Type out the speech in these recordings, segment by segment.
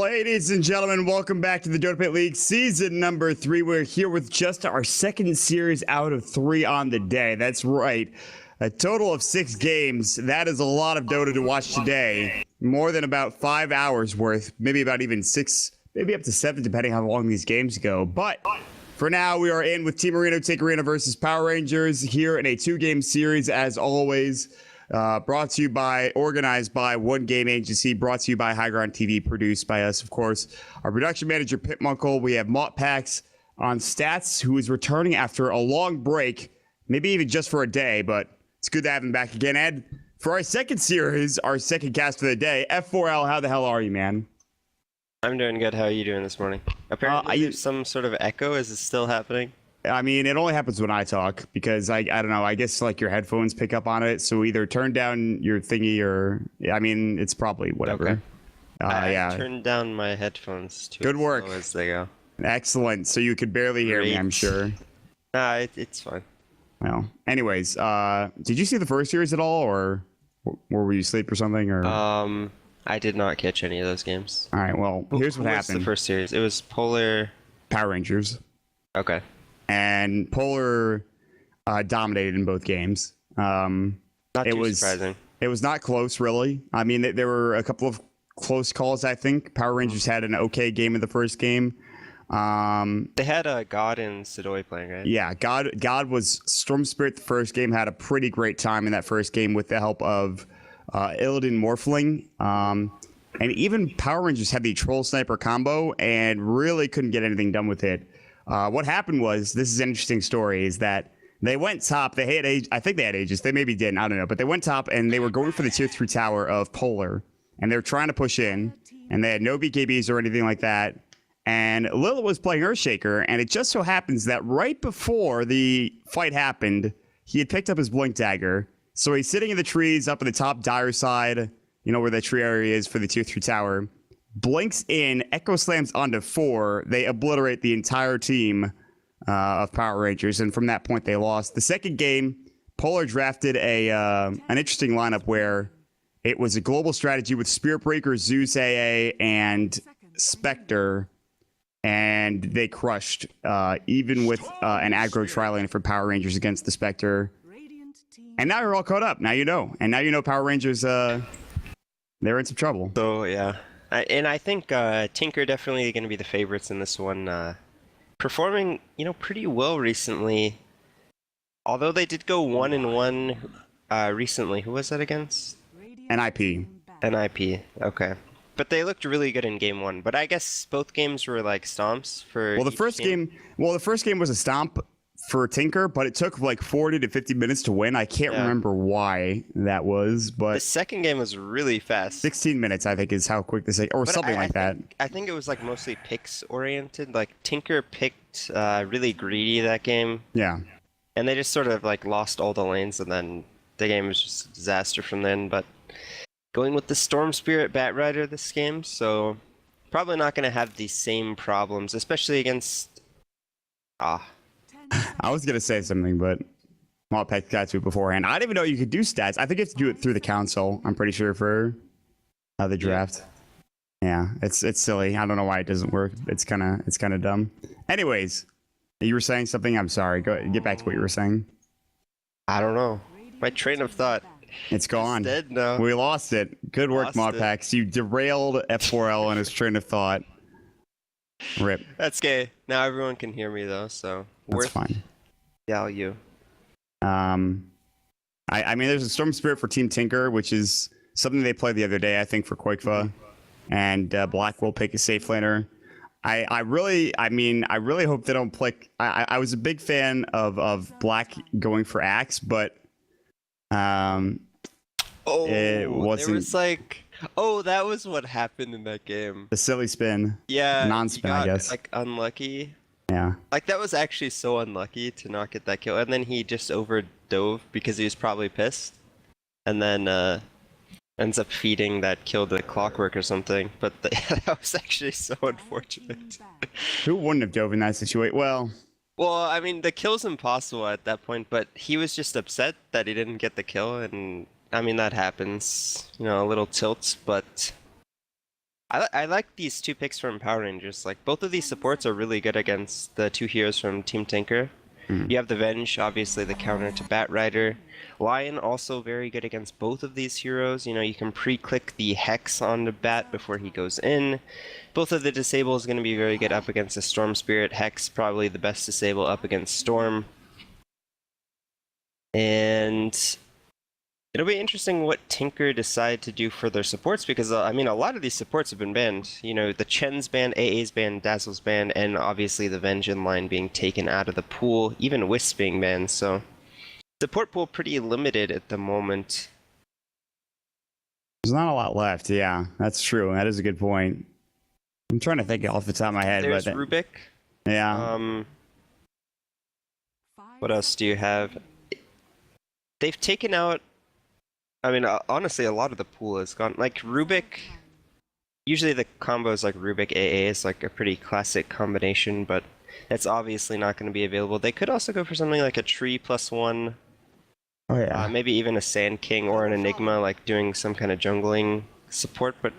Ladies and gentlemen, welcome back to the Dota Pit League season number 3. We're here with just our second series out of 3 on the day. That's right. A total of 6 games. That is a lot of Dota to watch today. More than about 5 hours worth. Maybe about even 6, maybe up to 7, depending how long these games go. But for now, we are in with Team Marino Take Arena versus Power Rangers here in a 2-game series, as always. Brought to you by, organized by One Game Agency, brought to you by High Ground TV, produced by us, of course. Our production manager, Pit Munkle. We have Motpax on stats, who is returning after a long break, maybe even just for a day, but it's good to have him back again. Ed, for our second series, our second cast of the day, F4L, how the hell are you, man? I'm doing good. How are you doing this morning? Apparently there's some sort of echo. Is it still happening? I mean, it only happens when I talk because I don't know. I guess like your headphones pick up on it. So either turn down your thingy or I mean, it's probably whatever. Okay. Yeah. I turned down my headphones too. Good work. Slow as they go. Excellent. So you could barely hear me, I'm sure. Nah, it's fine. Well, anyways, did you see the first series at all, or were you asleep or something? Or I did not catch any of those games. all right. Well, here's what happened. The first series. It was Polar. Power Rangers. Okay. And Polar dominated in both games. Not too surprising. It was not close, really. I mean, there were a couple of close calls, I think. Power Rangers had an okay game in the first game. They had God and Sidoi playing, right? Yeah, God was Storm Spirit the first game, had a pretty great time in that first game with the help of Illidan Morphling. And even Power Rangers had the Troll Sniper combo and really couldn't get anything done with it. What happened was, this is an interesting story, is that they went top. They had I think they had Aegis. They maybe didn't. I don't know. But they went top, and they were going for the tier 3 tower of Polar. And they were trying to push in. And they had no BKBs or anything like that. And Lila was playing Earthshaker. And it just so happens that right before the fight happened, he had picked up his Blink Dagger. So he's sitting in the trees up at the top dire side, you know, where the tree area is for the tier 3 tower. Blinks in, Echo Slams onto 4. They obliterate the entire team of Power Rangers, and from that point they lost. The second game, Polar drafted an interesting lineup where it was a global strategy with Spirit Breaker, Zeus AA, and Spectre, and they crushed, even with an aggro tri-lane for Power Rangers against the Spectre. And now you're all caught up. Now you know. And now you know Power Rangers, they're in some trouble. So, yeah. And I think Tinker definitely going to be the favorites in this one. Performing, pretty well recently. Although they did go 1-1 recently. Who was that against? NIP. NIP. Okay. But they looked really good in game 1. But I guess both games were like stomps for. Well, the first game was a stomp for Tinker, but it took like 40 to 50 minutes to win. I can't remember why that was, but the second game was really fast. 16 minutes, I think, is how quick this or but something like that. I think it was like mostly picks oriented. Like Tinker picked really greedy that game. Yeah. And they just sort of like lost all the lanes, and then the game was just a disaster from then. But going with the Storm Spirit Bat Rider this game, so probably not going to have the same problems, especially against. I was going to say something, but Motpax got to it beforehand. I didn't even know you could do stats. I think you have to do it through the console, I'm pretty sure, for the draft. Yeah, it's silly. I don't know why it doesn't work. It's kind of dumb. Anyways, you were saying something? I'm sorry. Get back to what you were saying. I don't know. My train of thought. It's gone. It's dead now. We lost it. Good work, Motpax. You derailed F4L and his train of thought. Rip. That's okay. Now everyone can hear me though, so that's fine. Value. I mean, there's a Storm Spirit for Team Tinker, which is something they played the other day, I think, for Quakefa, and Black will pick a safe laner. I really hope they don't play. I was a big fan of Black going for Axe, but it wasn't. There was like. Oh, that was what happened in that game. The silly spin. Yeah. Non-spin, I guess. Like, unlucky. Yeah. Like, that was actually so unlucky to not get that kill. And then he just overdove because he was probably pissed. And then, ends up feeding that kill to Clockwork or something. But that was actually so unfortunate. Who wouldn't have dove in that situation? Well, I mean, the kill's impossible at that point, but he was just upset that he didn't get the kill, and I mean, that happens, a little tilts, but I like these two picks from Power Rangers. Like both of these supports are really good against the two heroes from Team Tinker. You have the Venge, obviously the counter to Bat Rider. Lion also very good against both of these heroes. You know, you can pre-click the Hex on the Bat before he goes in. Both of the disable is going to be very good up against the Storm Spirit. Hex probably the best disable up against Storm. And it'll be interesting what Tinker decide to do for their supports because, I mean, a lot of these supports have been banned. You know, the Chen's banned, AA's banned, Dazzle's banned, and obviously the Vengeance line being taken out of the pool, even Wisp being banned, so support pool pretty limited at the moment. There's not a lot left, yeah. That's true. That is a good point. I'm trying to think off the top of my head. There's but Rubik. Yeah. What else do you have? They've taken out, I mean, honestly, a lot of the pool is gone. Like, Rubik, usually the combos like Rubik AA is like a pretty classic combination, but that's obviously not going to be available. They could also go for something like a Tree +1. Oh, yeah. Maybe even a Sand King or an Enigma, like doing some kind of jungling support, but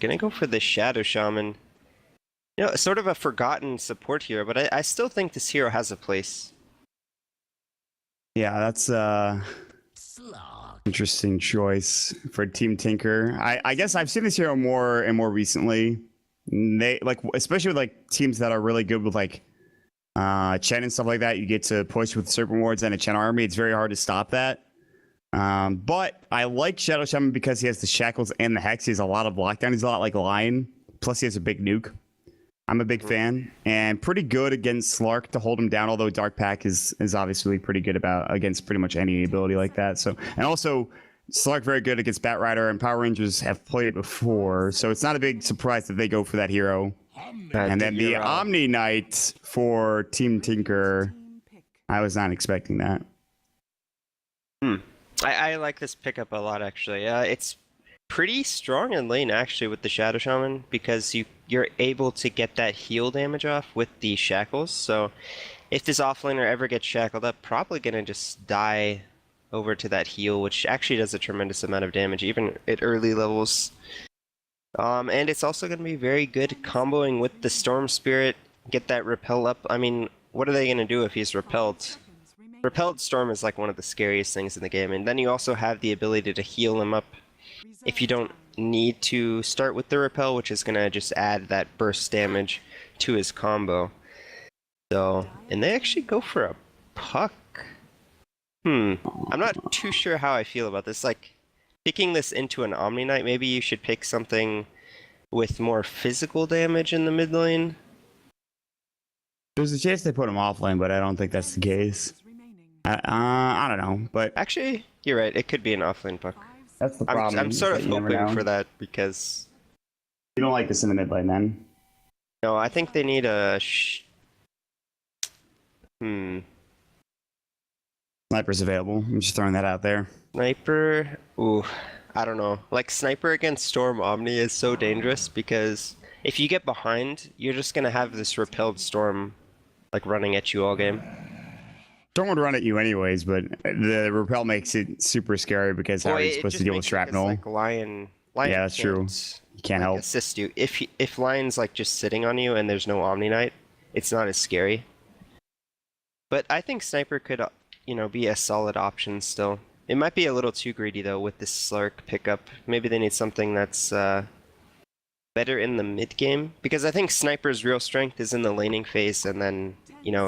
gonna go for the Shadow Shaman. You know, sort of a forgotten support hero, but I still think this hero has a place. Yeah, that's interesting choice for Team Tinker. I guess I've seen this hero more and more recently. They like, especially with like teams that are really good with like Chen and stuff like that. You get to push with Serpent Wards and a Chen army. It's very hard to stop that. But I like Shadow Shaman because he has the Shackles and the Hex. He has a lot of lockdown. He's a lot like Lion. Plus he has a big nuke. I'm a big fan, and pretty good against Slark to hold him down, although Dark Pack is obviously pretty good against pretty much any ability like that. So, and also Slark very good against Bat Rider, and Power Rangers have played it before, so it's not a big surprise that they go for that hero. And then the Omni Knight for Team Tinker, I was not expecting that. I like this pickup a lot, actually. It's pretty strong in lane, actually, with the Shadow Shaman, because you're able to get that heal damage off with the Shackles. So if this offlaner ever gets shackled up, probably going to just die over to that heal, which actually does a tremendous amount of damage, even at early levels. And it's also going to be very good comboing with the Storm Spirit, get that repel up. I mean, what are they going to do if he's repelled? Repelled Storm is like one of the scariest things in the game, and then you also have the ability to heal him up if you don't need to start with the repel, which is going to just add that burst damage to his combo. So, and they actually go for a puck. I'm not too sure how I feel about this. Like, picking this into an Omni Knight, maybe you should pick something with more physical damage in the mid lane. There's a chance they put him offlane, but I don't think that's the case. I don't know, but actually, you're right. It could be an offlane puck. That's the problem. I'm sort of hoping for that because you don't like this in the mid lane, then. No, I think they need a. Sniper's available. I'm just throwing that out there. Sniper. Ooh, I don't know. Like Sniper against Storm Omni is so dangerous because if you get behind, you're just gonna have this repelled Storm, like running at you all game. Storm would run at you anyways, but the repel makes it super scary because how are you supposed to deal with shrapnel? Like Lion yeah, that's true. You can't help assist you. If Lion's like just sitting on you and there's no Omni Knight, it's not as scary. But I think Sniper could, be a solid option still. It might be a little too greedy though with this Slark pickup. Maybe they need something that's better in the mid game because I think Sniper's real strength is in the laning phase and then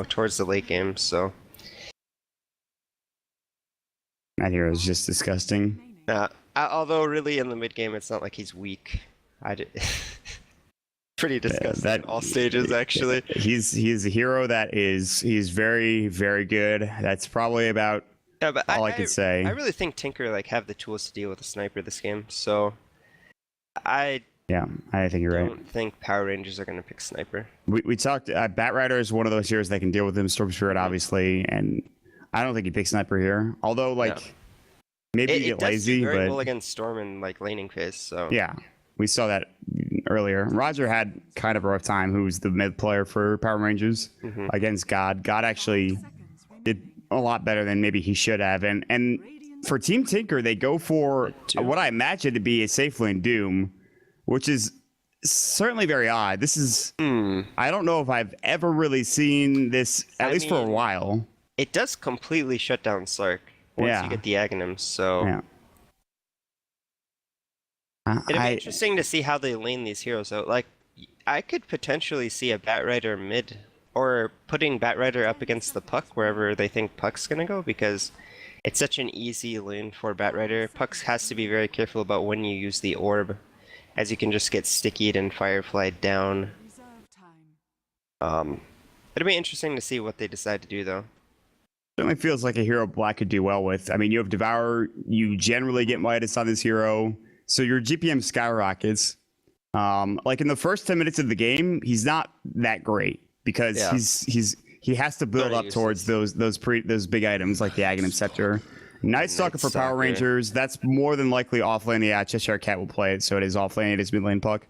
towards the late game. So. That hero is just disgusting. Although really in the mid game, it's not like he's weak. Pretty disgusting at all stages, actually. He's a hero that he's very, very good. That's probably about all I could say. I really think Tinker have the tools to deal with a Sniper this game. So I think you're right. I don't think Power Rangers are going to pick Sniper. We talked. Bat Rider is one of those heroes that can deal with him. Storm Spirit, obviously, and I don't think he picks Sniper here. Although, maybe you get lazy, do very but well against Storm in laning phase. So yeah, we saw that earlier. Roger had kind of a rough time. Who's the mid player for Power Rangers against God? God actually did a lot better than maybe he should have. And for Team Tinker, they go for what I imagine to be a safe lane Doom, which is certainly very odd. This is, Hmm. I don't know if I've ever really seen this, at least for a mean, while. It does completely shut down Slark once Yeah. you get the Aghanims, so Yeah. it'd be interesting to see how they lane these heroes out. Like, I could potentially see a Batrider mid, or putting Batrider up against the Puck wherever they think Puck's gonna go, because it's such an easy lane for Batrider. Puck has to be very careful about when you use the orb, as you can just get stickied and Firefly down. It'll be interesting to see what they decide to do, though. Certainly feels like a hero Black could do well with. I mean, you have Devour, you generally get Midas on this hero, so your GPM skyrockets. Like in the first 10 minutes of the game, he's not that great because Yeah. he has to build Very up towards those big items like the Aghanim Scepter. Night Stalker for Power Stalker. Rangers, that's more than likely offlane. Yeah, Cheshire Cat will play it, so it is offlane, it is mid lane Puck.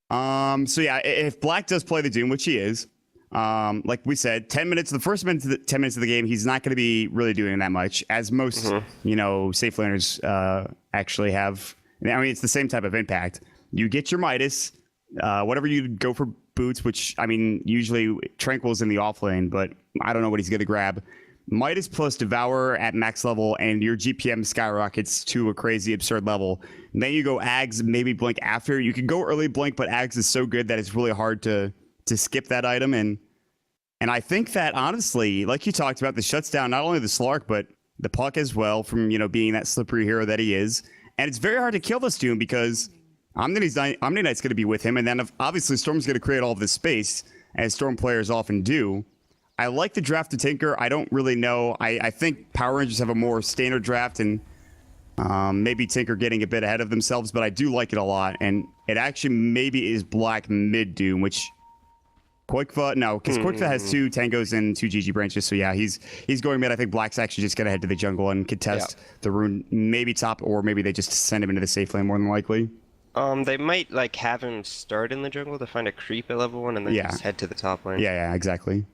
So yeah, if Black does play the Doom, which he is, like we said, 10 minutes, the first 10 minutes of the game, he's not going to be really doing that much, as most, safe laners actually have. I mean, it's the same type of impact. You get your Midas, whatever you go for boots, which, I mean, usually Tranquil's in the off lane, but I don't know what he's going to grab. Midas plus Devour at max level, and your GPM skyrockets to a crazy, absurd level. And then you go Ags, maybe Blink after. You can go early Blink, but Ags is so good that it's really hard to skip that item. And I think that, honestly, like you talked about, this shuts down not only the Slark, but the Puck as well from, being that slippery hero that he is. And it's very hard to kill this Doom because Omni Knight's going to be with him, and then obviously Storm's going to create all of this space, as Storm players often do. I like the draft to Tinker. I don't really know. I think Power Rangers have a more standard draft, and maybe Tinker getting a bit ahead of themselves, but I do like it a lot. And it actually maybe is Black mid Doom, which Koikva, no, because Koikva has 2 Tangos and 2 GG branches, so yeah, he's going mid. I think Black's actually just going to head to the jungle and contest the rune, maybe top, or maybe they just send him into the safe lane more than likely. They might like have him start in the jungle to find a creep at level 1 and then just head to the top lane. Yeah, exactly.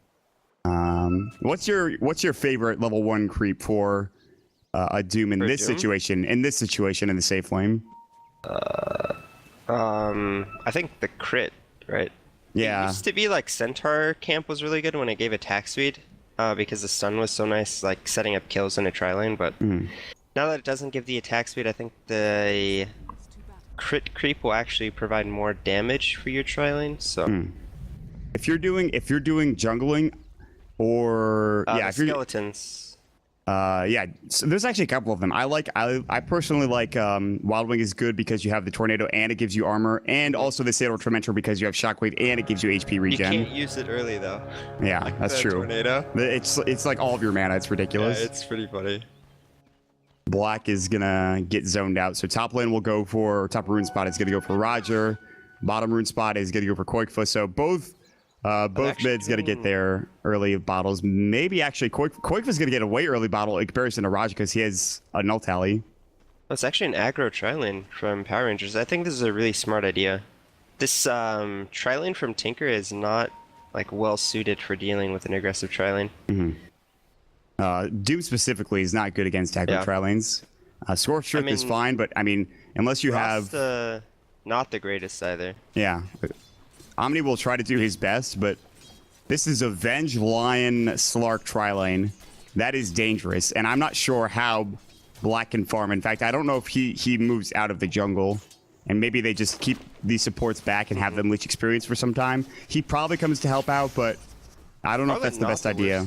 What's your favorite level 1 creep for a Doom in this situation? In this situation, in the safe lane. I think the crit, right? Yeah. It used to be like Centaur camp was really good when it gave attack speed, because the stun was so nice, like setting up kills in a tri lane. But now that it doesn't give the attack speed, I think the crit creep will actually provide more damage for your tri lane. So if you're doing jungling, or if you're skeletons. So there's actually a couple of them. I personally like Wild Wing is good because you have the tornado and it gives you armor, and also the Sailor Tormentor because you have shockwave and it gives you HP regen. You can't use it early though. Yeah, like that's true. Tornado. It's like all of your mana. It's ridiculous. Yeah, it's pretty funny. Black is gonna get zoned out, so top lane will go for top rune spot is gonna go for Roger. Bottom rune spot is gonna go for Koikfa. So both mids gonna get their early bottles. Maybe actually Koikfa's gonna get a way early bottle in comparison to Roger because he has a null tally. It's actually an aggro tri-lane from Power Rangers. I think this is a really smart idea. This tri-lane from Tinker is not like well suited for dealing with an aggressive tri-lane. Doom specifically is not good against aggro tri-lanes. Scorched Earth is fine, but I mean, unless you have not the greatest either. Yeah. Omni will try to do his best, but this is Avenge Lion Slark tri-lane. That is dangerous, and I'm not sure how Black can farm. In fact, I don't know if he moves out of the jungle, and maybe they just keep these supports back and have them leech experience for some time. He probably comes to help out, but I don't know if that's the best idea.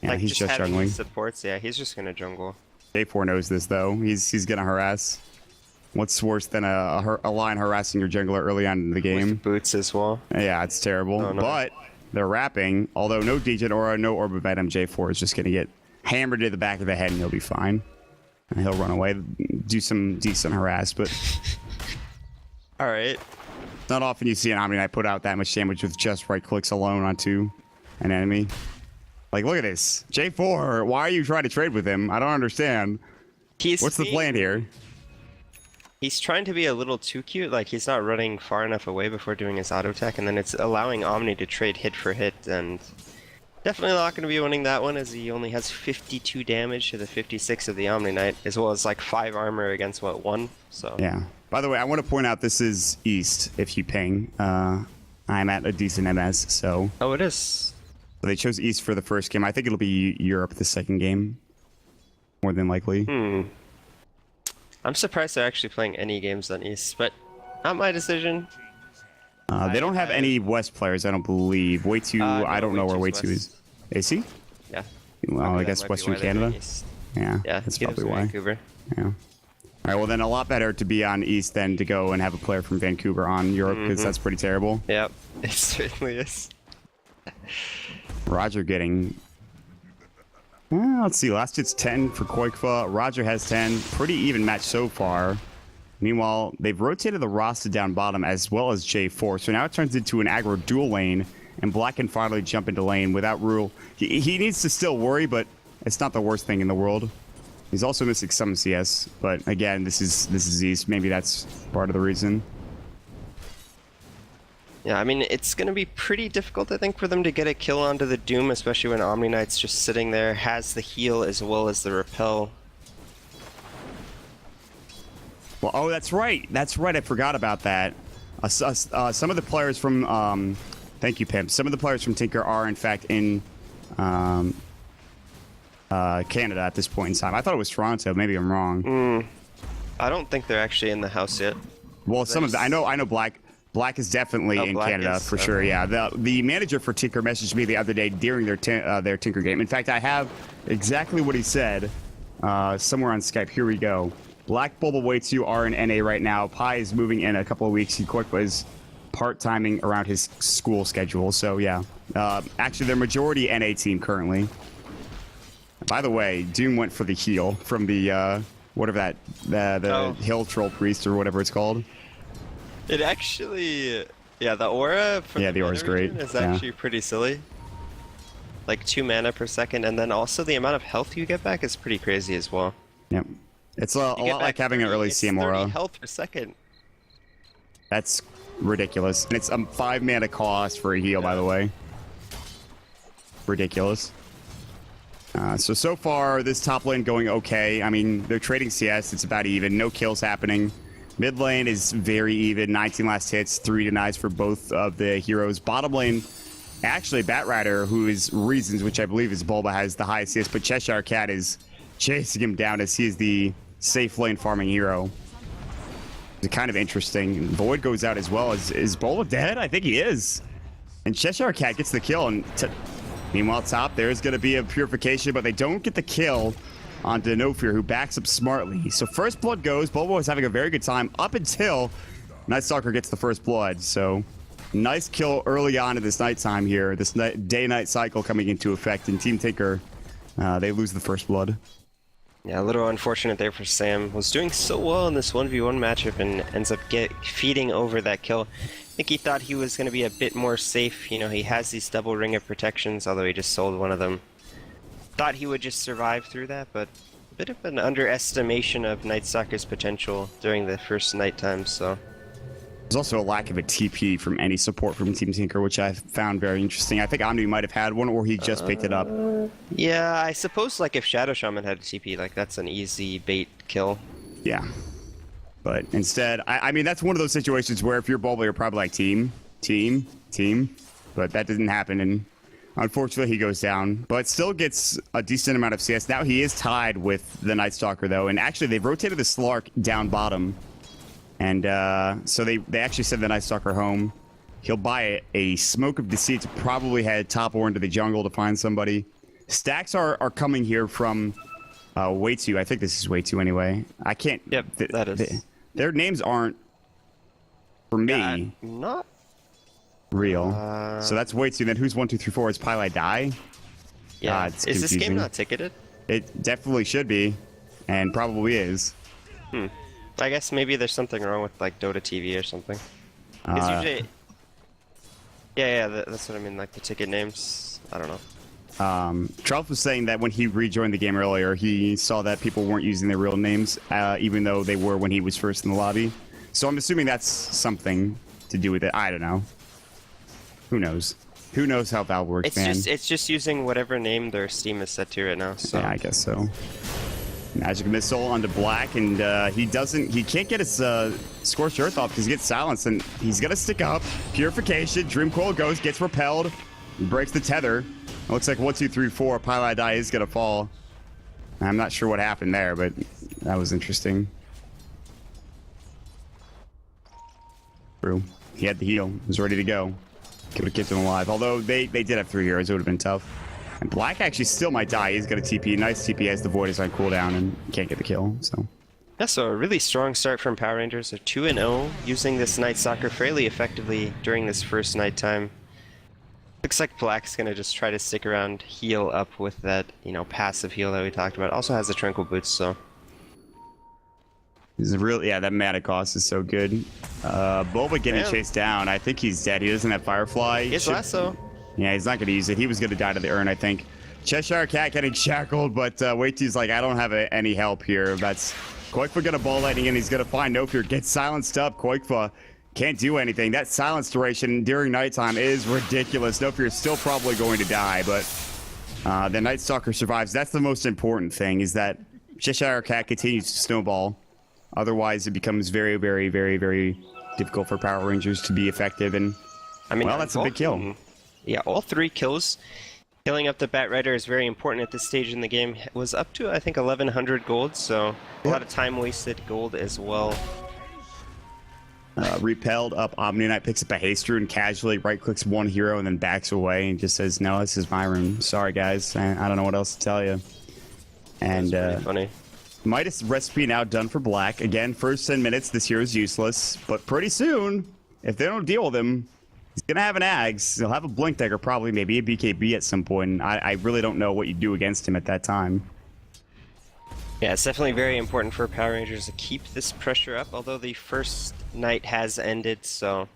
Yeah, like he's just jungling. Supports, yeah, he's just gonna jungle. J4 knows this though. He's gonna harass. What's worse than a line harassing your jungler early on in the game? With boots as well. Yeah, it's terrible. Oh, no. But they're wrapping. Although no Degen Aura, no Orb of Venom, J4 is just gonna get hammered to the back of the head and he'll be fine. And he'll run away, do some decent harass, but all right. Not often you see an Omni Knight put out that much damage with just right clicks alone onto an enemy. Like, look at this. J4, why are you trying to trade with him? I don't understand. What's the plan here? He's trying to be a little too cute. Like, he's not running far enough away before doing his auto attack, and then it's allowing Omni to trade hit for hit, and definitely not going to be winning that one, as he only has 52 damage to the 56 of the Omni Knight, as well as like 5 armor against, what, 1? So yeah. By the way, I want to point out this is East, if you ping. I'm at a decent MS, so... Oh, it is. They chose East for the first game. I think it'll be Europe the second game. More than likely. I'm surprised they're actually playing any games on East, but not my decision. They don't have any West players, I don't believe. Way 2, I don't know where Way 2 is. AC? Yeah. Well, I guess Western Canada. Yeah, Yeah, that's he lives probably in why. Vancouver. Yeah. All right, well then a lot better to be on East than to go and have a player from Vancouver on Europe, because that's pretty terrible. Yep, it certainly is. Roger getting... let's see, last hit's 10 for Koikfa. Roger has 10. Pretty even match so far. Meanwhile, they've rotated the roster down bottom as well as J4, so now it turns into an aggro dual lane, and Black can finally jump into lane without Rule. He needs to still worry, but it's not the worst thing in the world. He's also missing some CS, but again, this is East. Maybe that's part of the reason. Yeah, I mean, it's going to be pretty difficult, I think, for them to get a kill onto the Doom, especially when Omni Knight's just sitting there, has the heal as well as the repel. Well, oh, that's right. That's right. I forgot about that. Some of the players from... thank you, Pimp. Some of the players from Tinker are, in fact, in Canada at this point in time. I thought it was Toronto. Maybe I'm wrong. I don't think they're actually in the house yet. Well, some of the... I know Black is definitely in Black Canada is, for sure. Yeah, the manager for Tinker messaged me the other day during their Tinker game. In fact, I have exactly what he said somewhere on Skype. Here we go. Black Bulba Way 2 are in NA right now. Pi is moving in a couple of weeks. He quick was part-timing around his school schedule. So yeah, actually they're majority NA team currently. By the way, Doom went for the heal from the whatever that the Hill Troll Priest or whatever it's called. It actually, yeah, the aura from the aura's great. Is actually pretty silly. Like 2 mana per second, and then also the amount of health you get back is pretty crazy as well. Yep. It's a lot like having an early CM aura. 30 health per second. That's ridiculous. And it's a 5 mana cost for a heal, by the way. Ridiculous. So far, this top lane going okay. I mean, they're trading CS. It's about even. No kills happening. Mid lane is very even. 19 last hits, 3 denies for both of the heroes. Bottom lane, actually, Batrider, who is Reasons, which I believe is Bulba, has the highest CS, but Cheshire Cat is chasing him down as he is the safe lane farming hero. It's kind of interesting. Void goes out as well. Is Bulba dead? I think he is. And Cheshire Cat gets the kill. And meanwhile, top, there's going to be a purification, but they don't get the kill onto Nofir, who backs up smartly. So first blood goes. Bulba was having a very good time up until Night Stalker gets the first blood. So nice kill early on in this nighttime here. This day-night cycle coming into effect. And Team Tinker, they lose the first blood. Yeah, a little unfortunate there for Sam. Was doing so well in this 1v1 matchup and ends up feeding over that kill. I think he thought he was going to be a bit more safe. You know, he has these double ring of protections, although he just sold one of them. Thought he would just survive through that, but a bit of an underestimation of Night Stalker's potential during the first nighttime, so... There's also a lack of a TP from any support from Team Tinker, which I found very interesting. I think Omni might have had one, or he just picked it up. Yeah, I suppose like if Shadow Shaman had a TP, like that's an easy bait kill. Yeah. But instead, I mean, that's one of those situations where if you're Bulba, you're probably like team. But that didn't happen, and unfortunately he goes down. But still gets a decent amount of CS. Now he is tied with the Night Stalker, though, and actually they've rotated the Slark down bottom. And so they actually send the Night Stalker home. He'll buy a Smoke of Deceit to probably head top or into the jungle to find somebody. Stacks are coming here from Way 2. I think this is Way 2 anyway. I can't... Yep, that is. Their names aren't, for me, yeah, not real. So that's Way 2. Then who's 1, 2, 3, 4? Is Pylai Die? Yeah. It's is this game confusing. not ticketed? It definitely should be, and probably is. I guess maybe there's something wrong with like Dota TV or something. It's usually... Yeah, that's what I mean, like the ticket names. I don't know. Trout was saying that when he rejoined the game earlier, he saw that people weren't using their real names, even though they were when he was first in the lobby. So I'm assuming that's something to do with it. I don't know. Who knows? Who knows how Valve works, man? It's just using whatever name their Steam is set to right now. So. Yeah, I guess so. Magic Missile onto Black, and he can't get his Scorched Earth off because he gets silenced, and he's gonna stick up. Purification, Dream Coil goes, gets repelled, breaks the tether. It looks like 1, 2, 3, 4. Pilot Die is gonna fall. I'm not sure what happened there, but that was interesting. True. He had the heal. He was ready to go. Could have kept him alive. Although they did have 3 heroes, it would have been tough. And Black actually still might die. He's got a TP. Nice TP as the Void is on cooldown and can't get the kill. So. Yeah, so a really strong start from Power Rangers. They're 2-0, using this Night Stalker fairly effectively during this first nighttime. Looks like Black's gonna just try to stick around, heal up with that, passive heal that we talked about. Also has the Tranquil Boots, so. He's that mana cost is so good. Bulba getting chased down. I think he's dead. He doesn't have Firefly. He has Lasso. Yeah, he's not going to use it. He was going to die to the urn, I think. Cheshire Cat getting shackled, but Waitu's like, I don't have any help here. That's Koikfa going to ball lightning in. He's going to find No Fear. Gets silenced up. Koikfa can't do anything. That silence duration during nighttime is ridiculous. No Fear is still probably going to die, but the Night Stalker survives. That's the most important thing, is that Cheshire Cat continues to snowball. Otherwise, it becomes very, very, very, very difficult for Power Rangers to be effective. And, well, that's a big kill. Yeah, all 3 kills. Killing up the Batrider is very important at this stage in the game. It was up to, I think, 1,100 gold, so a lot of time-wasted gold as well. Repelled up, Omni Knight picks up a haste rune, casually right-clicks one hero and then backs away and just says, no, this is my room. Sorry, guys. I don't know what else to tell you. And That's pretty funny. Midas recipe now done for Black. Again, first 10 minutes, this hero is useless. But pretty soon, if they don't deal with him, he's going to have an Ags. He'll have a Blink Dagger, probably, maybe a BKB at some point. I really don't know what you do against him at that time. Yeah, it's definitely very important for Power Rangers to keep this pressure up, although the first night has ended, so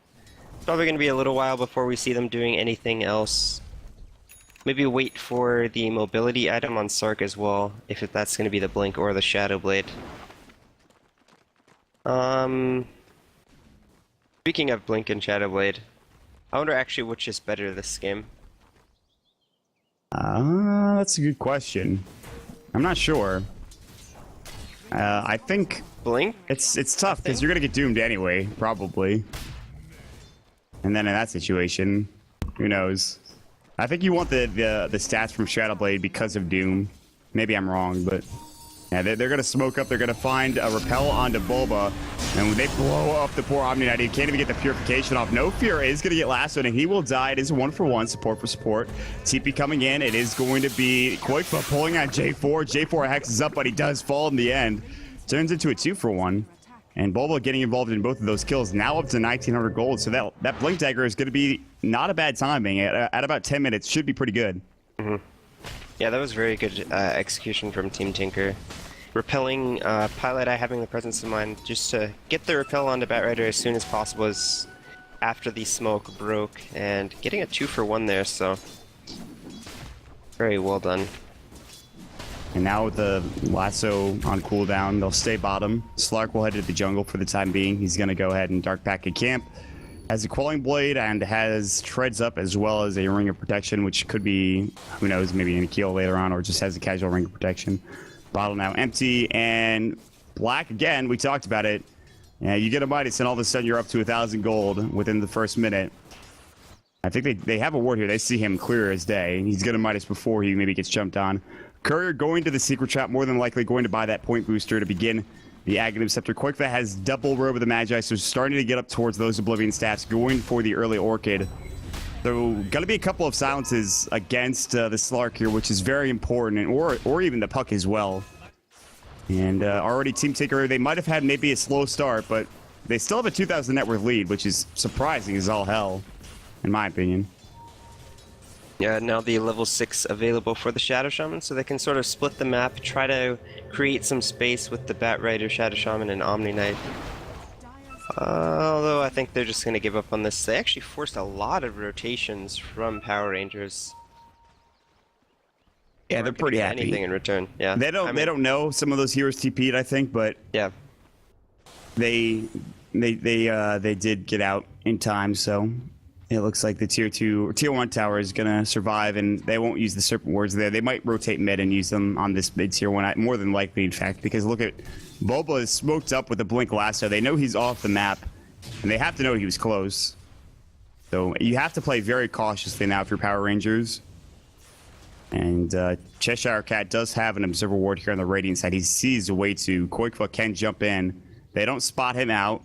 it's probably going to be a little while before we see them doing anything else. Maybe wait for the mobility item on Sark as well, if that's going to be the Blink or the Shadow Blade. Speaking of Blink and Shadow Blade, I wonder actually which is better this game. That's a good question. I'm not sure. I think Blink? It's tough because you're gonna get doomed anyway, probably. And then in that situation, who knows? I think you want the stats from Shadow Blade because of Doom. Maybe I'm wrong, but yeah, they're gonna smoke up. They're gonna find a repel onto Bulba, and when they blow up the poor Omni Knight, he can't even get the purification off. No Fear is gonna get lassoed, and he will die. It is 1-for-1, support for support. TP coming in. It is going to be Koikfa pulling on J4. J4 hexes up, but he does fall in the end. Turns into a 2-for-1. And Bulba getting involved in both of those kills, now up to 1,900 gold. So that Blink Dagger is going to be not a bad timing. At about 10 minutes, should be pretty good. Mm-hmm. Yeah, that was very good execution from Team Tinker. Repelling Pilot Eye, having the presence of mind just to get the repel onto Batrider as soon as possible is after the smoke broke, and getting a 2-for-1 there, so very well done. And now with the lasso on cooldown, they'll stay bottom. Slark will head to the jungle for the time being. He's going to go ahead and Dark Pack a camp. Has a Quelling Blade and has Treads up as well as a Ring of Protection, which could be, who knows, maybe an Akil later on, or just has a casual Ring of Protection. Bottle now empty, and Black again, we talked about it. Yeah, you get a Midas and all of a sudden you're up to 1,000 gold within the first minute. I think they have a ward here. They see him clear as day. He's going to Midas before he maybe gets jumped on. Courier going to the secret trap, more than likely going to buy that point booster to begin the Aghanim Scepter. Koikfa has double Robe of the Magi, so starting to get up towards those Oblivion staffs, going for the early Orchid. So, going to be a couple of silences against the Slark here, which is very important, or even the Puck as well. And already Team Tinker, they might have had maybe a slow start, but they still have a 2,000 net worth lead, which is surprising as all hell, in my opinion. Yeah, now the level 6 available for the Shadow Shaman, so they can sort of split the map, try to create some space with the Batrider, Shadow Shaman, and Omni Knight. Although I think they're just going to give up on this. They actually forced a lot of rotations from Power Rangers. Yeah, they're pretty happy. Anything in return, yeah. They don't know some of those heroes TP'd, I think, but yeah, they did get out in time, so It looks like the tier 1 tower is gonna survive, and they won't use the serpent wards there. They might rotate mid and use them on this mid tier 1, more than likely, in fact, because look at Boba is smoked up with a blink lasso. They know he's off the map, and they have to know he was close. So you have to play very cautiously now if you're Power Rangers. And Cheshire Cat does have an observer ward here on the Radiant side. He sees a way to. Koikva can jump in. They don't spot him out.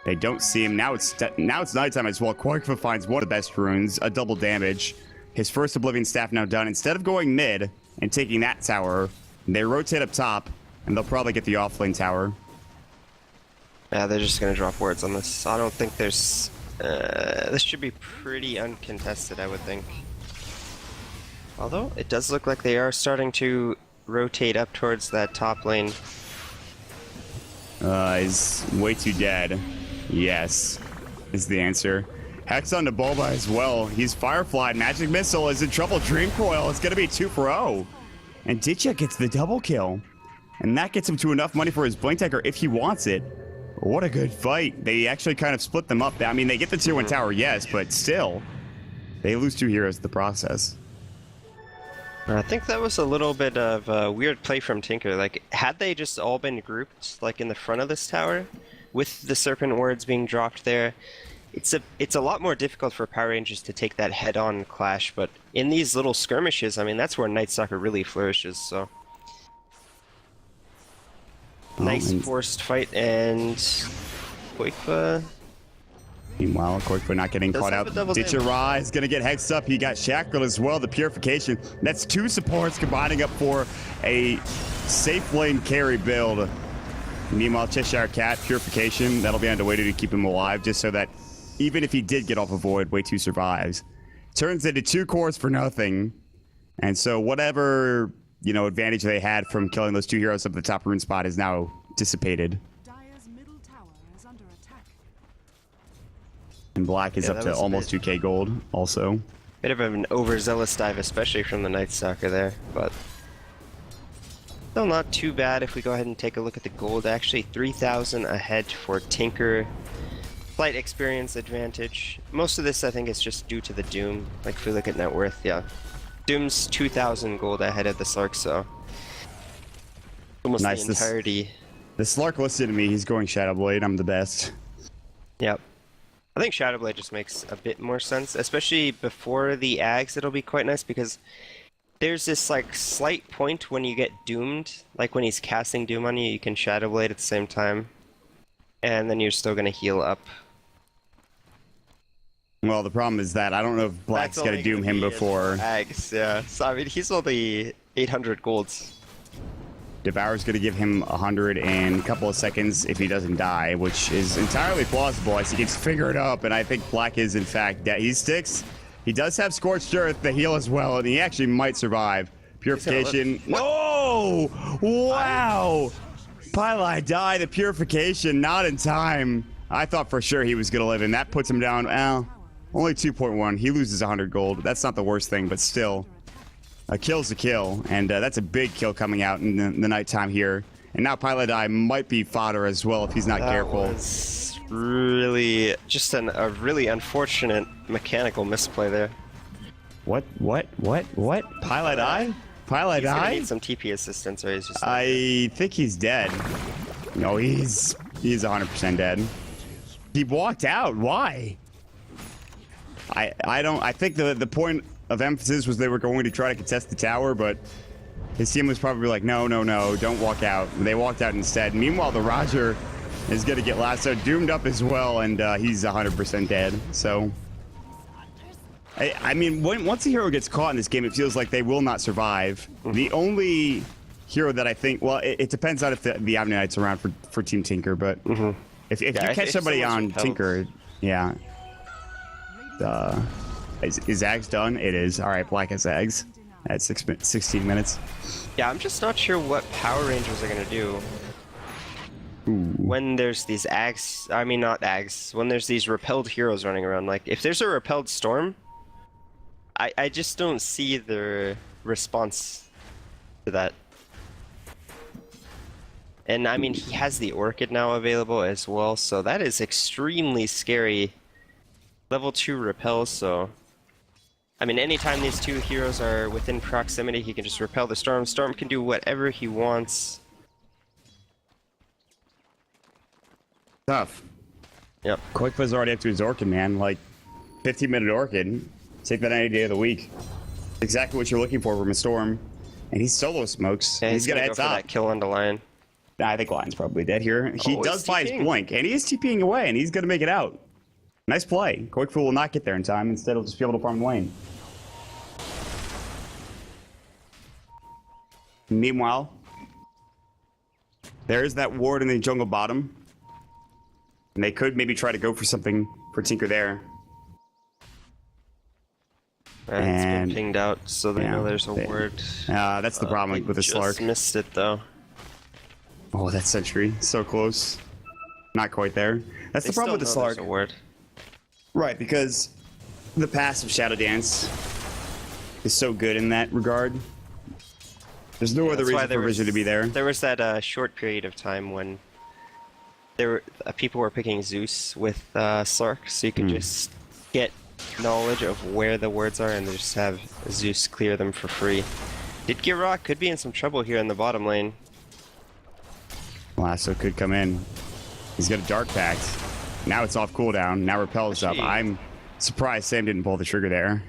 They don't see him. Now it's nighttime as well. Koikva finds one of the best runes, a double damage. His first Oblivion Staff now done. Instead of going mid and taking that tower, they rotate up top, and they'll probably get the offlane tower. Yeah, they're just gonna drop wards on this. I don't think there's... this should be pretty uncontested, I would think. Although, it does look like they are starting to rotate up towards that top lane. Is way too dead. Yes, is the answer. Hex onto Bulba as well. He's Firefly. Magic Missile is in trouble. Dream Coil. It's going to be 2 for 0. And Ditya gets the double kill. And that gets him to enough money for his Blink Dagger if he wants it. What a good fight. They actually kind of split them up. I mean, they get the tier 1 tower, yes, but still, they lose 2 heroes in the process. I think that was a little bit of a weird play from Tinker. Like, had they just all been grouped, like, in the front of this tower, with the Serpent Wards being dropped there, it's a lot more difficult for Power Rangers to take that head-on clash, but in these little skirmishes, I mean, that's where Night Stalker really flourishes, so... Nice forced fight, and... Koikva... Meanwhile, Koikva not getting caught out. Ditya is going to get hexed up. He got shackled as well. The Purification. That's 2 supports combining up for a safe lane carry build. Meanwhile, Cheshire Cat, Purification. That'll be underway to keep him alive, just so that even if he did get off a void, Way 2 survives. Turns into 2 cores for nothing. And so whatever, advantage they had from killing those 2 heroes up at the top rune spot is now dissipated. And Black is up to almost 2k gold, also. Bit of an overzealous dive, especially from the Night Stalker there, but... still not too bad if we go ahead and take a look at the gold. Actually, 3,000 ahead for Tinker. Slight experience advantage. Most of this, I think, is just due to the Doom. Like, if we look at net worth, yeah. Doom's 2,000 gold ahead of the Slark, so... almost nice. The entirety. The Slark listed to me, he's going Shadowblade, I'm the best. Yep. I think Shadowblade just makes a bit more sense, especially before the Ags. It'll be quite nice because there's this like slight point when you get doomed, like when he's casting Doom on you, you can Shadowblade at the same time, and then you're still gonna heal up. Well, the problem is that I don't know if Black's gonna doom him before. Ags, yeah. So I mean, he's only 800 golds. Devour's going to give him 100 in a couple of seconds if he doesn't die, which is entirely plausible as he gets figured up, and I think Black is, in fact, dead. He sticks. He does have Scorched Earth, the heal as well, and he actually might survive. Purification. No! Wow! Pylai died. The Purification, not in time. I thought for sure he was going to live, and that puts him down, well, only 2.1. He loses 100 gold. That's not the worst thing, but still. A kill's a kill, and that's a big kill coming out in the nighttime here. And now Pylai might be fodder as well if he's not careful. Was really just a really unfortunate mechanical misplay there. What? Pylai? Pylai He's gonna need some TP assistance, or he's just... I think he's dead. No, he's 100% dead. He walked out. Why? I think the point of emphasis was they were going to try to contest the tower, but his team was probably like, no, don't walk out. And they walked out instead. Meanwhile, the Roger is going to get lassoed, doomed up as well, and he's 100% dead. So, I mean, once a hero gets caught in this game, it feels like they will not survive. The only hero that I think, well, it depends on if the Avenue Knight's around for Team Tinker, but if you catch somebody on Tinker, yeah. Is Zags done? It is. All right, Black has Zags at 16 minutes. Yeah, I'm just not sure what Power Rangers are gonna do. Ooh. When there's these Ags, I mean not Ags, when there's these repelled heroes running around. Like, if there's a repelled Storm, I just don't see the response to that. And I mean, he has the Orchid now available as well, so that is extremely scary level 2 repels, so... I mean, anytime these two heroes are within proximity, he can just repel the Storm. Storm can do whatever he wants. Tough. Yep. Quickfoot's already up to his Orchid, man. Like, 15-minute Orchid. Take that any day of the week. Exactly what you're looking for from a Storm. And he's solo smokes. Yeah, he's gonna go head for top. that kill on the Lion. I think Lion's probably dead here. He Oh, does he's buy his TPing. blink, and he is TPing away, and he's gonna make it out. Nice play. Quickfoot will not get there in time. Instead, he'll just be able to farm the lane. Meanwhile, there's that ward in the jungle bottom. And they could maybe try to go for something for Tinker there. And it's been And- pinged out, so they know there's a word. That's the problem with the Just Slark. missed it, though. Oh, that sentry. So close. Not quite there. That's They the problem with the still know there's Slark. a word. Right, because the passive Shadow Dance is so good in that regard. There's no other That's why reason for Vision to be there. There was that short period of time when there were people were picking Zeus with Slark, so you could just get knowledge of where the words are and just have Zeus clear them for free. Did get Rock could be in some trouble here in the bottom lane. Lasso could come in. He's got a Dark Pact. Now it's off cooldown. Now Repel is up. Actually- I'm surprised Sam didn't pull the trigger there.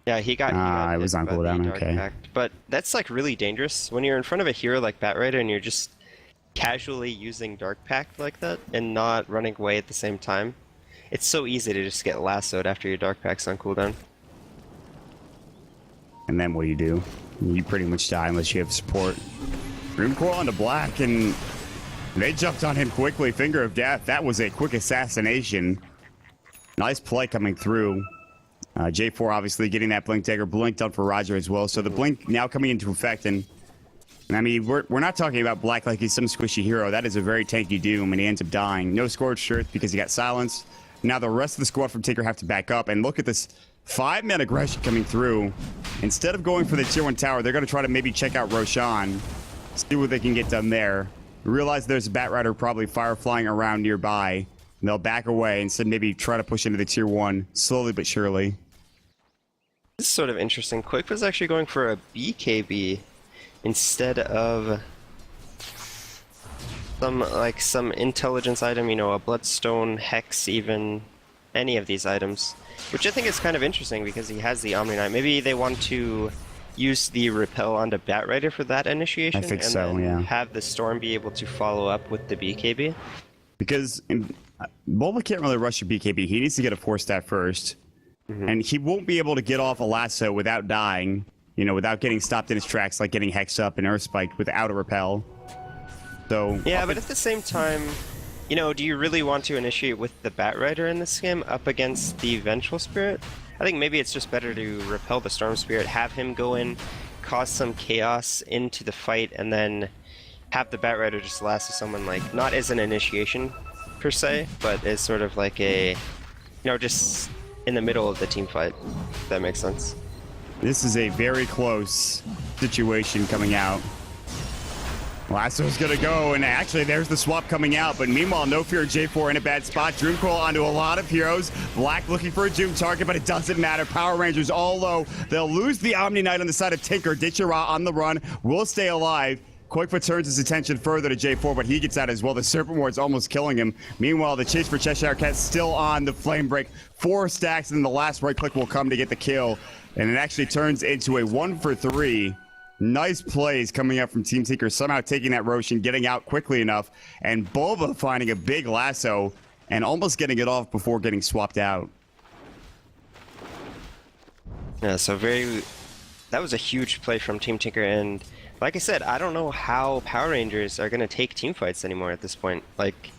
Yeah, he got it was hit on by the cooldown, Dark okay. Pact. But that's like really dangerous when you're in front of a hero like Batrider and you're just casually using Dark Pact like that and not running away at the same time. It's so easy to just get lassoed after your Dark Pact's on cooldown. And then what do? You pretty much die unless you have support. Dreamcoil onto Black, and they jumped on him quickly. Finger of Death. That was a quick assassination. Nice play coming through. J4 obviously getting that Blink Dagger. Blinked up for Roger as well. So the Blink now coming into effect. And I mean, we're not talking about Black like he's some squishy hero. That is a very tanky Doom, and he ends up dying. No Scorched Earth because he got silenced. Now the rest of the squad from Tinker have to back up. And look at this 5-man aggression coming through. Instead of going for the tier 1 tower, they're going to try to maybe check out Roshan. See what they can get done there. Realize there's a Batrider probably fire flying around nearby. And they'll back away instead maybe try to push into the tier 1 slowly but surely. This is sort of interesting. Quick was actually going for a BKB instead of some intelligence item, you know, a Bloodstone, Hex, even any of these items. Which I think is kind of interesting because he has the Omni Knight. Maybe they want to use the repel onto Batrider for that initiation. I think and so, then yeah. have the Storm be able to follow up with the BKB. Because Bulba can't really rush your BKB. He needs to get a 4-stat first. And he won't be able to get off a lasso without dying. You know, without getting stopped in his tracks, like getting Hex up and Earth Spiked without a repel. So Yeah, but at the same time, you know, do you really want to initiate with the Batrider in this game up against the Vengeful Spirit? I think maybe it's just better to repel the Storm Spirit, have him go in, cause some chaos into the fight, and then have the Batrider just lasso someone, like, not as an initiation per se, but as sort of like a, you know, just in the middle of the team fight, if that makes sense. this is a very close situation coming out. Lasso's gonna go, and actually there's the swap coming out, but meanwhile, No Fear J4 in a bad spot. Dreamcoil onto a lot of heroes. Black looking for a Doom target, but it doesn't matter. Power Rangers all low. They'll lose the Omni Knight on the side of Tinker. Ditchera on the run, will stay alive. Quickfoot turns his attention further to J4, but he gets out as well. The Serpent Ward's almost killing him. Meanwhile, the chase for Cheshire Cat still on the Flame Break. 4 stacks, and then the last right click will come to get the kill. And it actually turns into a 1-for-3. Nice plays coming up from Team Tinker, somehow taking that Roshan, getting out quickly enough, and Bulba finding a big lasso and almost getting it off before getting swapped out. Yeah, so that was a huge play from Team Tinker, and like I said, I don't know how Power Rangers are going to take team fights anymore at this point. Like,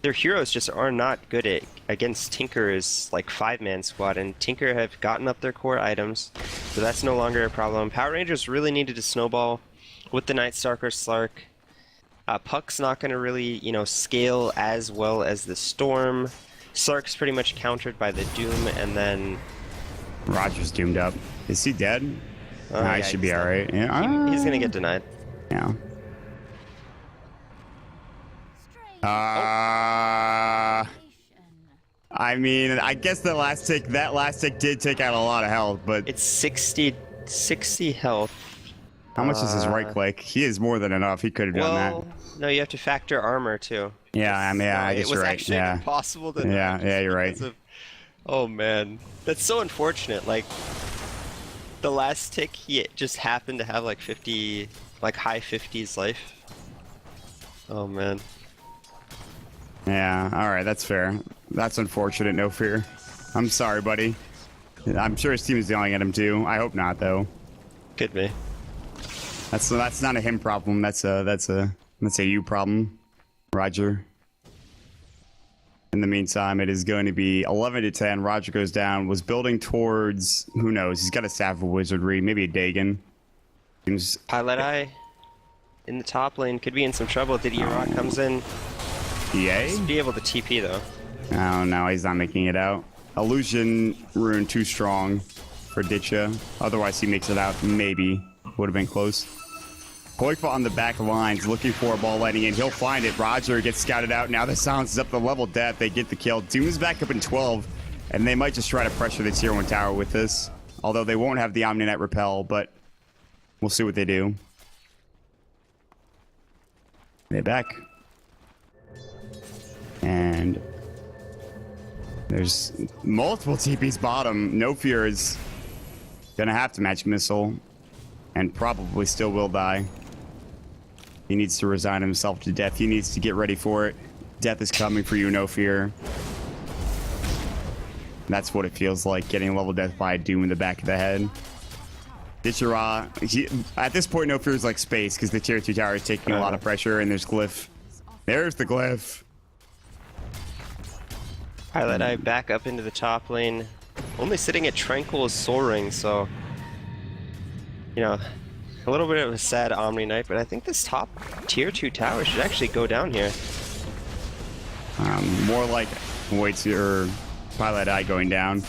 their heroes just are not good at against Tinker's like 5-man squad, and Tinker have gotten up their core items, so that's no longer a problem. Power Rangers really needed to snowball with the Night Stalker Slark. Puck's not going to really, you know, scale as well as the Storm. Slark's pretty much countered by the Doom, and then Roger's doomed up. Is he dead? Nah, yeah, he should be he's dead. alright. Yeah. He's going to get denied. Yeah. I mean, I guess that last tick did take out a lot of health, but It's 60 health. how much is his right click? He is more than enough. He could have done Well, no, you have to factor armor too. that. Yeah, I mean, I guess it was you're right. actually Yeah. impossible to. Yeah, you're right. Oh man, that's so unfortunate. Like the last tick, he just happened to have like 50, like high 50s life. Oh man. Yeah, all right, that's fair. That's unfortunate, no fear. I'm sorry, buddy. I'm sure his team is yelling at him too. I hope not, though. Could be. That's not a him problem. That's a you problem, Roger. In the meantime, it is going to be 11 to 10. Roger goes down. Was building towards, who knows? He's got a staff of wizardry, maybe a Dagon. Seems. Pilot Eye in the top lane could be in some trouble. Did Rock comes in? EA? Be able to TP though. Oh no, he's not making it out. Illusion rune too strong for Ditcha. Otherwise, he makes it out. Maybe would have been close. Koifa on the back lines, looking for a ball lighting in. He'll find it. Roger gets scouted out. Now the silence is up to level death. They get the kill. Doom's back up in 12, and they might just try to pressure the tier 1 tower with this. Although they won't have the Omninet repel, but we'll see what they do. They're back. And there's multiple TPs bottom. No Fear is gonna have to magic missile and probably still will die. He needs to resign himself to death. He needs to get ready for it. Death is coming for you, No Fear. That's what it feels like, getting level death by a Doom in the back of the head. Ditchera, at this point, No Fear is like space because the tier 2 tower is taking a lot of pressure, and there's Glyph. There's the Glyph. Pilot Eye back up into the top lane. Only sitting at Tranquil Soul Ring, so you know, a little bit of a sad Omni Knight, but I think this top tier 2 tower should actually go down here. More like or Pilot Eye going down.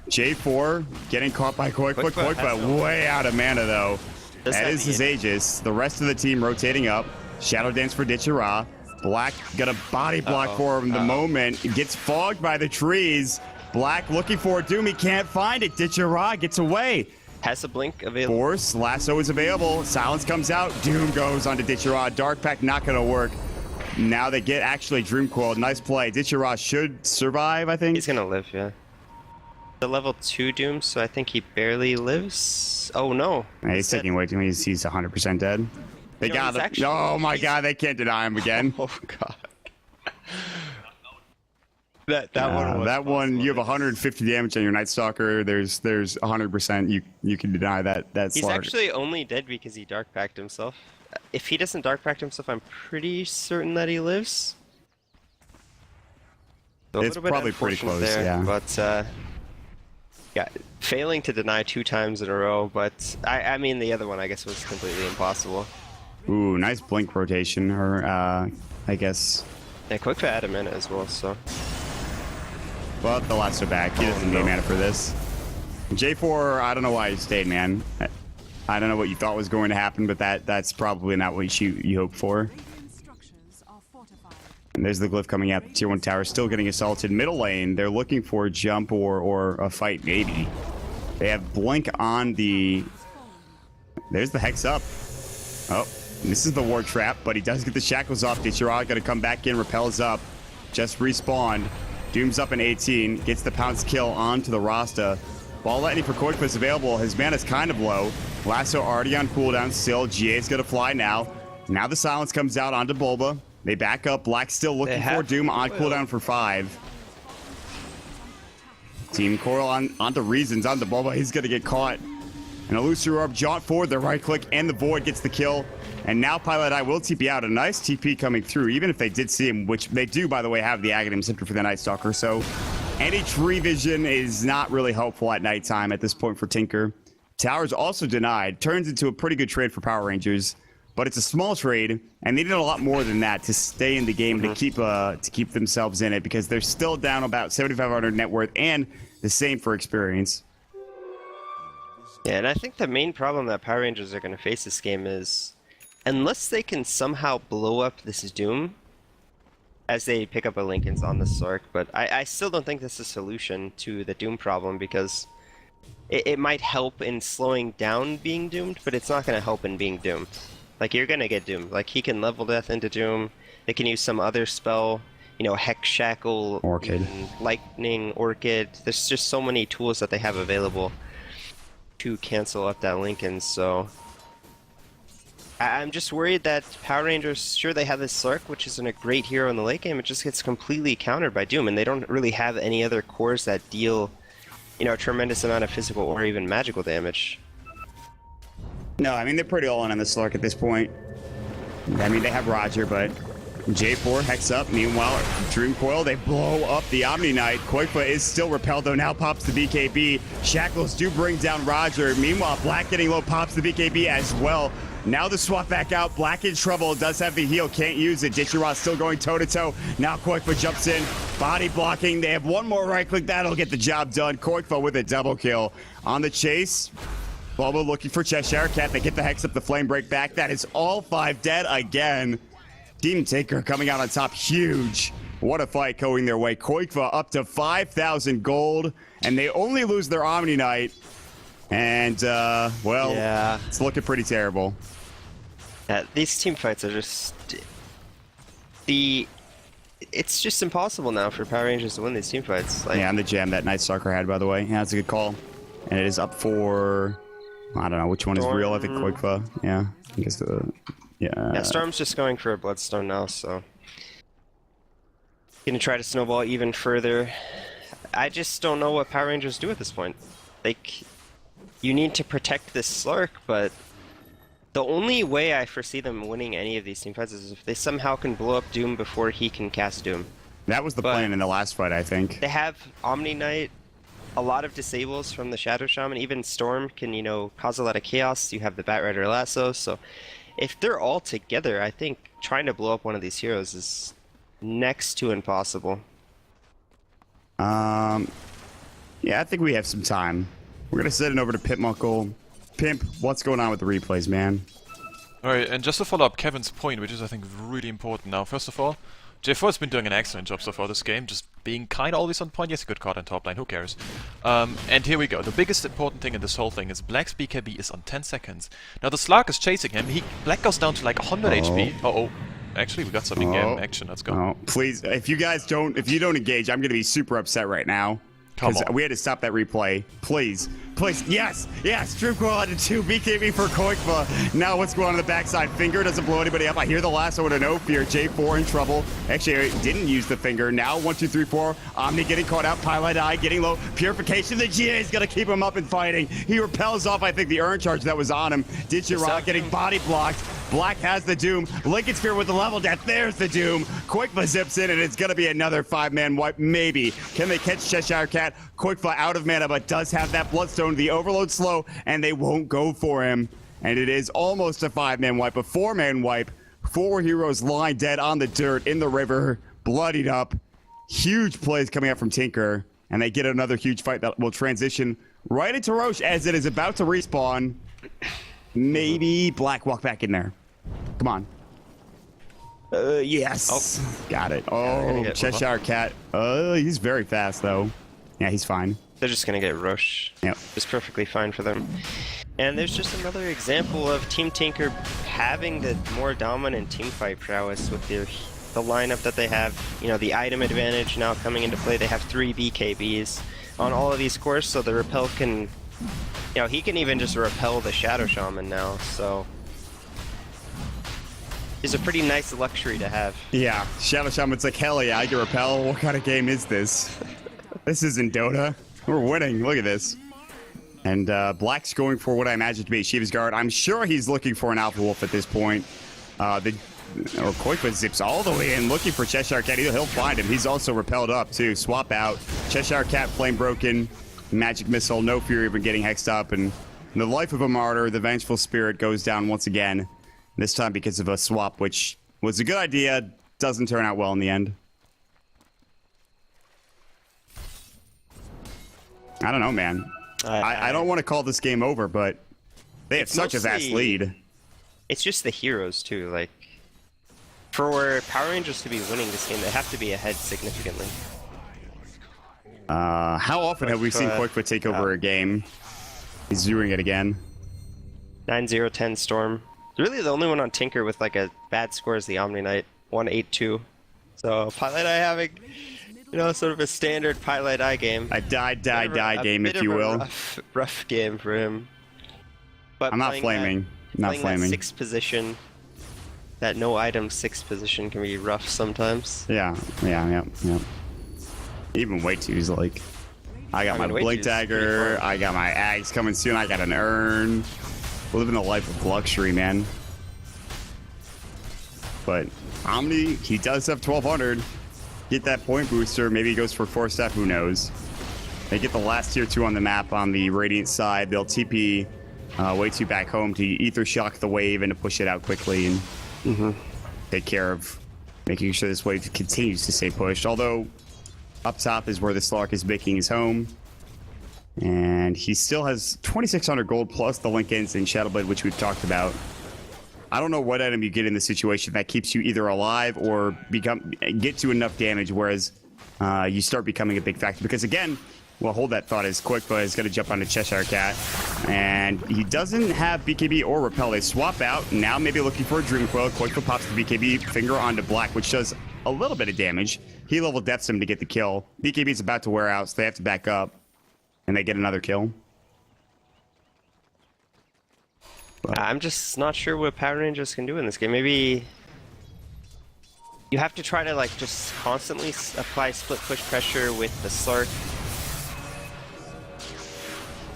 J4 getting caught by Koifa. Koifa way out of mana though. That is his Aegis. The rest of the team rotating up. Shadow Dance for Ditchera. Black got a body block for him the moment. Gets fogged by the trees. Black looking for Doom. He can't find it. Ditchera gets away. Has a blink available. Force, lasso is available. Silence comes out. Doom goes onto Ditchera. Dark Pact not going to work. Now they get actually Dream Coil. Nice play. Ditchera should survive, I think. He's going to live, yeah. The level 2 Doom, so I think he barely lives. Oh, no. Yeah, he's taking way too many. He's 100% dead. They got him. Actually, oh my god, they can't deny him again. Oh god. that one was that one, you have 150 damage on your Night Stalker. There's 100% you can deny that He's slaughter. actually only dead because he Dark Pact himself. If he doesn't Dark Pact himself, I'm pretty certain that he lives. So It's probably pretty close, there, yeah. But yeah, failing to deny 2 times in a row, but I mean the other one I guess was completely impossible. Ooh, nice blink rotation, or I guess. Yeah, quick for add a mana as well, so. But the last are back. He doesn't need mana for this. J4, I don't know why he stayed, man. I don't know what you thought was going to happen, but that's probably not what you hoped for. And there's the Glyph coming out. The tier 1 tower still getting assaulted. Middle lane, they're looking for a jump or a fight, maybe. They have Blink on the... There's the Hex up. Oh, this is the Ward Trap, but he does get the Shackles off. Ditchera gonna come back in, repels up. Just respawned. Doom's up in 18. Gets the Pounce kill onto the Rasta. Ball lightning for Koifa is available. His mana's kind of low. Lasso already on cooldown still. GA's gonna fly now. Now the silence comes out onto Bulba. They back up. Black still looking for Doom on cooldown for 5. Team Coral onto Reasons onto Bulba. He's gonna get caught. An Illusory Orb, jaunt forward, the right click, and the Void gets the kill. And now Pilot Eye will TP out. A nice TP coming through, even if they did see him, which they do, by the way, have the Aghanim Scepter for the Night Stalker. So any tree vision is not really helpful at nighttime at this point for Tinker. Tower's also denied. Turns into a pretty good trade for Power Rangers. But it's a small trade, and they need a lot more than that to stay in the game, to keep themselves in it, because they're still down about 7,500 net worth, and the same for experience. Yeah, and I think the main problem that Power Rangers are going to face this game is, unless they can somehow blow up this Doom, as they pick up a Linken's on the Sork, but I still don't think this is a solution to the Doom problem because it might help in slowing down being doomed, but it's not going to help in being doomed. Like, you're going to get doomed. Like, he can level death into Doom. They can use some other spell, you know, Hex Shackle, Orchid, Lightning, Orchid. There's just so many tools that they have available to cancel up that Linken, so I'm just worried that Power Rangers, sure, they have this Slark, which isn't a great hero in the late game, it just gets completely countered by Doom, and they don't really have any other cores that deal, you know, a tremendous amount of physical or even magical damage. No, I mean, they're pretty all in on the Slark at this point. I mean, they have Roger, but J4 hex up. Meanwhile, Dream Coil, they blow up the Omni Knight. Koifa is still repelled, though. Now pops the BKB. Shackles do bring down Roger. Meanwhile, Black getting low, pops the BKB as well. Now the swap back out. Black in trouble. Does have the heal. Can't use it. Ditchirot still going toe-to-toe. Now Koifa jumps in. Body blocking. They have one more right-click. That'll get the job done. Koifa with a double kill. On the chase, Bobo looking for Cheshire Cat. They get the hex up. The flame break back. That is all 5 dead again. Team Tinker coming out on top. Huge. What a fight going their way. Koifa up to 5,000 gold. And they only lose their Omni Knight. And, well, yeah, it's looking pretty terrible. Yeah, these team fights are just... It's just impossible now for Power Rangers to win these team fights. Like... Yeah, I'm the gem that Night Stalker had, by the way. Yeah, that's a good call. And it is up for... I don't know, which one is real? I think Koifa. Yeah, I guess the... Yeah, Storm's just going for a Bloodstone now, so... Gonna try to snowball even further. I just don't know what Power Rangers do at this point. Like... You need to protect this Slark, but the only way I foresee them winning any of these teamfights is if they somehow can blow up Doom before he can cast Doom. That was the plan in the last fight, I think. They have Omni Knight, a lot of disables from the Shadow Shaman. Even Storm can, you know, cause a lot of chaos. You have the Batrider Lasso, so if they're all together, I think trying to blow up one of these heroes is next to impossible. Yeah, I think we have some time. We're gonna send it over to Pimp Muckle. Pimp, what's going on with the replays, man? Alright, and just to follow up Kevin's point, which is I think really important now. First of all, J4 has been doing an excellent job so far this game, just being kind of always on point. Yes, a good card on top line, who cares? And here we go. The biggest important thing in this whole thing is Black's BKB is on 10 seconds. Now the Slark is chasing him. Black goes down to like 100 HP. Uh-oh. Actually, we got some in-game action. Let's go. Oh, please, if you don't engage, I'm gonna be super upset right now. Because we had to stop that replay. Please. Please. Yes. Yes. Dream Coil out of 2. BKB for Koifa. Now what's going on the backside? Finger doesn't blow anybody up. I hear the last one to no fear. J4 in trouble. Actually, didn't use the finger. Now 1, 2, 3, 4. Omni getting caught out. Pilot Eye getting low. Purification. The GA is going to keep him up and fighting. He repels off, I think, the Urn Charge that was on him. Ditchirot getting body blocked. Black has the Doom. Lincoln Sphere with the level death. There's the Doom. Koifa zips in, and it's going to be another 5-man wipe. Maybe. Can they catch Cheshire Cat? Koifa out of mana, but does have that Bloodstone. The overload slow, and they won't go for him. And it is almost a 5-man wipe, a 4-man wipe. 4 heroes lying dead on the dirt in the river, bloodied up. Huge plays coming out from Tinker, and they get another huge fight that will transition right into Roche as it is about to respawn. Maybe Black walk back in there. Come on. Yes. Oh. Got it. Oh, Cheshire Cat. He's very fast, though. Yeah, he's fine. They're just gonna get Roche. Yep. It's perfectly fine for them. And there's just another example of Team Tinker having the more dominant teamfight prowess with the lineup that they have. You know, the item advantage now coming into play. They have 3 BKBs on all of these cores, so the repel can... You know, he can even just repel the Shadow Shaman now, so... It's a pretty nice luxury to have. Yeah, Shadow Shaman's like, hell yeah, I can repel. What kind of game is this? This isn't Dota. We're winning. Look at this. And Black's going for what I imagine to be Shiva's Guard. I'm sure he's looking for an Alpha Wolf at this point. Koifa zips all the way in looking for Cheshire Cat. He'll find him. He's also repelled up, too. Swap out. Cheshire Cat, Flame Broken. Magic Missile. No Fury even getting hexed up. And in the life of a martyr, the Vengeful Spirit goes down once again. This time because of a swap, which was a good idea. Doesn't turn out well in the end. I don't know, man. I don't want to call this game over, but they have such a vast lead. It's just the heroes, too. Like, For Power Rangers to be winning this game, they have to be ahead significantly. How often have we seen Quickfoot take over a game? He's doing it again. 9-0-10 Storm. Really, the only one on Tinker with like a bad score is the Omni Knight, 1-8-2. So Pilot Eye having, sort of a standard Pilot Eye game. A die game, if you will. Rough game for him. But I'm not flaming. Not flaming. That sixth position, that no item sixth position can be rough sometimes. Yeah. Even way two's like, I got my Blink Dagger, I got my Ags coming soon, I got an Urn. We're living a life of luxury, man. But Omni, he does have 1200. Get that point booster, maybe he goes for 4-step, who knows. They get the last tier 2 on the map on the Radiant side. They'll TP way 2 back home to Ether Shock the wave and to push it out quickly and take care of making sure this wave continues to stay pushed. Although up top is where the Slark is making his home. And he still has 2,600 gold plus the Linkens and Shadowblade, which we've talked about. I don't know what item you get in this situation that keeps you either alive or get to enough damage, whereas you start becoming a big factor. Because again, well, hold that thought, as Quickfoot is going to jump onto Cheshire Cat. And he doesn't have BKB or Repel. They swap out. Now maybe looking for a Dream Coil. Quickfoot pops the BKB finger onto Black, which does a little bit of damage. He level deaths him to get the kill. BKB is about to wear out, so they have to back up. And they get another kill. I'm just not sure what Power Rangers can do in this game. Maybe you have to try to like just constantly apply split push pressure with the Slark.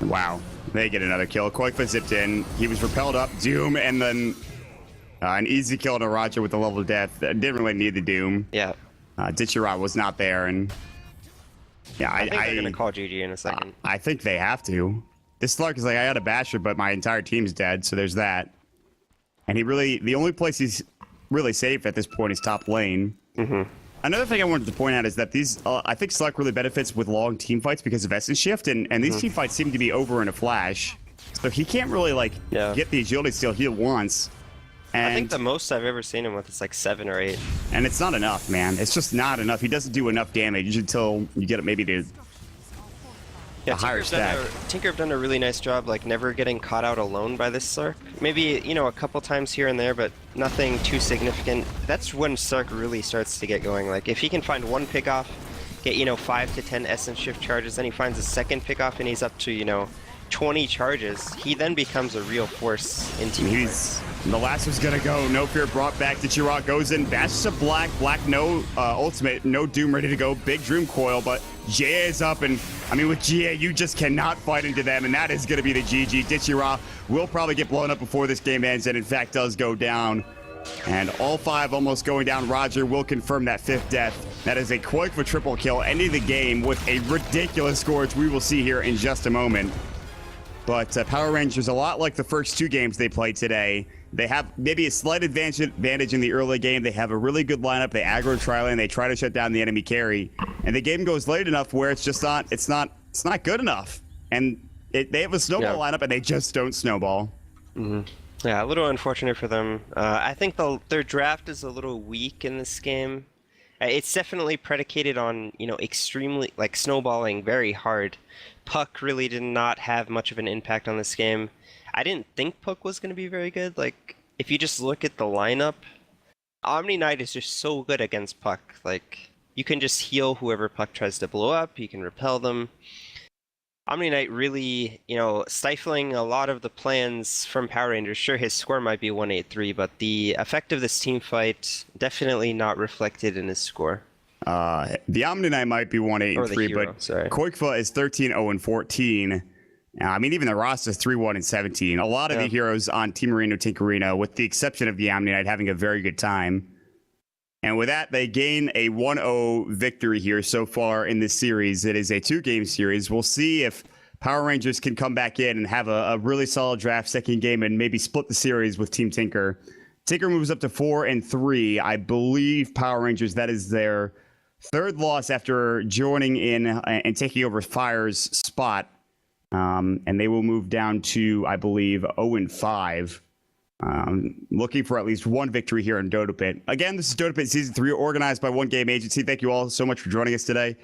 Wow, they get another kill. Quickfoot zipped in. He was repelled up, Doom, and then an easy kill to Roger with the level of death. Didn't really need the Doom. Yeah. Ditchirat was not there, and yeah, I think they're gonna call GG in a second. I think they have to. This Slark is like, I got a Basher, but my entire team's dead, so there's that. And the only place he's really safe at this point is top lane. Another thing I wanted to point out is that I think Slark really benefits with long team fights because of Essence Shift, and these team fights seem to be over in a flash. So he can't really get the agility steal he wants. And I think the most I've ever seen him with is like 7 or 8. And it's not enough, man. It's just not enough. He doesn't do enough damage until you get it maybe to a higher stack. Tinker have done a really nice job, like never getting caught out alone by this Slark. Maybe, a couple times here and there, but nothing too significant. That's when Slark really starts to get going. Like if he can find one pickoff, get 5 to 10 Essence Shift charges, then he finds a second pickoff and he's up to 20 charges. He then becomes a real force in team fights. The last was gonna go. No Fear brought back. Ditchirat goes in. Bashes a Black. Black no ultimate. No Doom ready to go. Big Dream Coil, but GA is up. And I mean, with GA, you just cannot fight into them. And that is gonna be the GG. Ditchirat will probably get blown up before this game ends, and in fact does go down. And all 5 almost going down. Roger will confirm that 5th death. That is a Quickfoot triple kill, ending the game with a ridiculous score, which we will see here in just a moment. But Power Rangers, a lot like the first 2 games they played today, they have maybe a slight advantage in the early game. They have a really good lineup. They aggro tri-lane. They try to shut down the enemy carry, and the game goes late enough where it's just not. It's not good enough. And they have a snowball lineup, and they just don't snowball. Yeah, a little unfortunate for them. I think their draft is a little weak in this game. It's definitely predicated on extremely snowballing very hard. Puck really did not have much of an impact on this game. I didn't think Puck was going to be very good. Like, if you just look at the lineup, Omni Knight is just so good against Puck. Like, you can just heal whoever Puck tries to blow up. You can repel them. Omni Knight really, stifling a lot of the plans from Power Rangers. Sure, his score might be 183, but the effect of this team fight definitely not reflected in his score. The Omni Knight might be 183, but Quickfoot is 13-0-14. I mean, even the roster is 3-1-17. A lot of the heroes on Team Marino Tinkerino, with the exception of the Omni Knight, having a very good time. And with that, they gain a 1-0 victory here so far in this series. It is a 2-game series. We'll see if Power Rangers can come back in and have a really solid draft second game and maybe split the series with Team Tinker. Tinker moves up to 4-3. I believe Power Rangers, that is their 3rd loss after joining in and taking over Fire's spot. And they will move down to, I believe, 0-5. Looking for at least one victory here in Dota Pit. Again, this is Dota Pit Season 3, organized by One Game Agency. Thank you all so much for joining us today.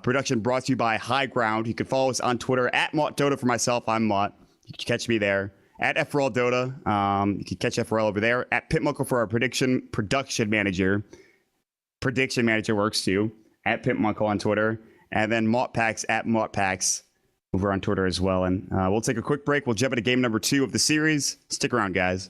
Production brought to you by High Ground. You can follow us on Twitter at MottDota for myself. I'm Mott. You can catch me there. At FRL Dota. You can catch FRL over there. At Pitmuckle for our production manager. Prediction manager works too. At Pitmuckle on Twitter. And then MottPax at MottPax over on Twitter as well. And we'll take a quick break. We'll jump into game number 2 of the series. Stick around, guys.